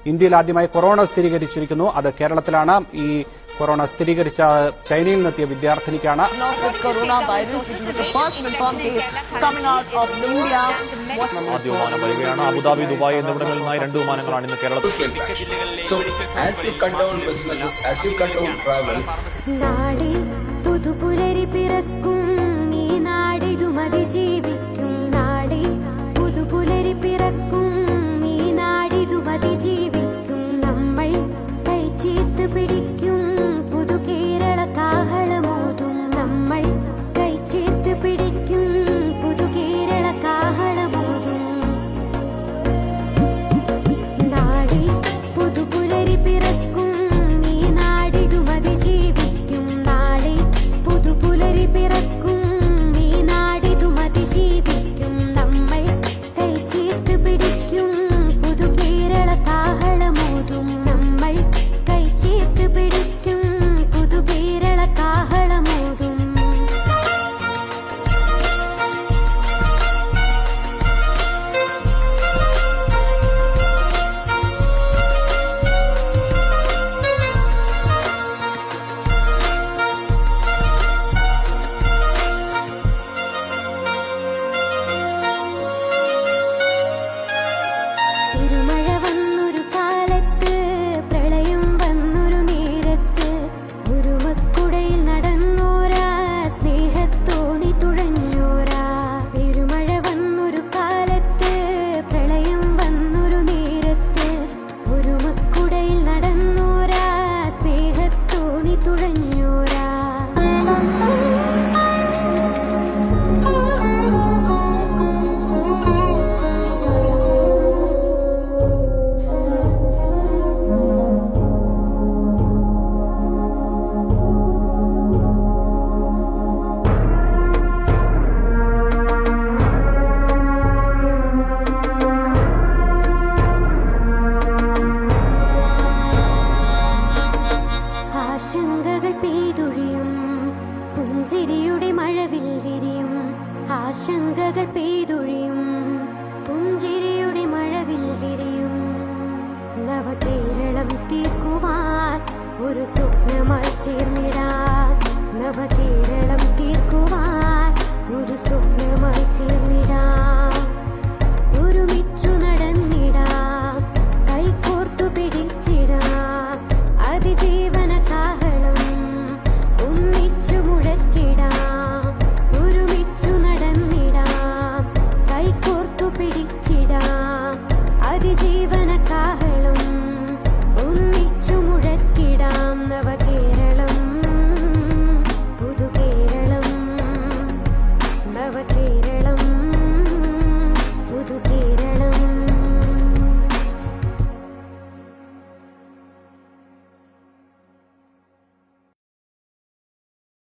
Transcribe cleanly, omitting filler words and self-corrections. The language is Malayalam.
ഇന്ത്യയിൽ ആദ്യമായി കൊറോണ സ്ഥിരീകരിച്ചിരിക്കുന്നു. അത് കേരളത്തിലാണ്. ഈ കൊറോണ സ്ഥിരീകരിച്ച ചൈനയിൽ നിന്നെത്തിയ വിദ്യാർത്ഥിനിക്കാണ്. ആദ്യ വിമാനം വരികയാണ്. അബുദാബി, ദുബായ് എന്നിവിടങ്ങളിൽ നിന്നായി 2 വിമാനങ്ങളാണ് ഇന്ന് കേരളത്തിൽ. നാളെ പുതുപുലരി പിറക്കും ഈ നാടിതു മതി ജീവിക്കും. നാളെ പുതുപുലരി പിറക്കും ഈ നാടിതു മതി ജീവിക്കും. നമ്മൾ കൈ ചേർത്ത് പിടിക്കും പുതു കേരള കാഹളമോതും. നമ്മൾ കൈ ചേർത്ത് പിടിക്കും പുതു കേരള കാഹളമോതും. നാളെ പുതുപുലരി പിറക്കും ഈ നാടിതു മതി ജീവിക്കും. നാളെ പുതുപുലരി പിറക്കും ഈ നാടിതു മതി ജീവിക്കും. നമ്മൾ കൈ ചേർത്ത് പിടിക്കും പുതു കേരള കാഹളമോതും. നമ്മൾ കൈ ചേർത്ത് പിടിക്കും പുതു കേരള കാഹളമോതും. തിരുമഴ വന്നൊരു കാലത്ത്, പ്രളയം വന്നൊരു നേരത്ത്, ഒരുമക്കുടയിൽ നടന്നോരാ സ്നേഹത്തോണി തുഴഞ്ഞോരാ. തിരുമഴ വന്നൊരു കാലത്ത്, പ്രളയം വന്നൊരു നേരത്ത്, ഒരുമക്കുടയിൽ നടന്നോരാ സ്നേഹത്തോണി തുഴഞ്ഞോരാ. ആശങ്കകൾ പെയ്തൊഴിയും പുഞ്ചിരിയുടെ മഴവിൽ വിരിയും. ആശങ്കകൾ പെയ്തൊഴിയും പുഞ്ചിരിയുടെ മഴവിൽ വിരിയും. നവകേരളം തീർക്കുവാൻ ഒരു സ്വപ്നമായി ചേർന്നിടാം. നവകേരളം തീർക്കുവാൻ ഒരു സ്വപ്നമായി ചേർന്നിടാം.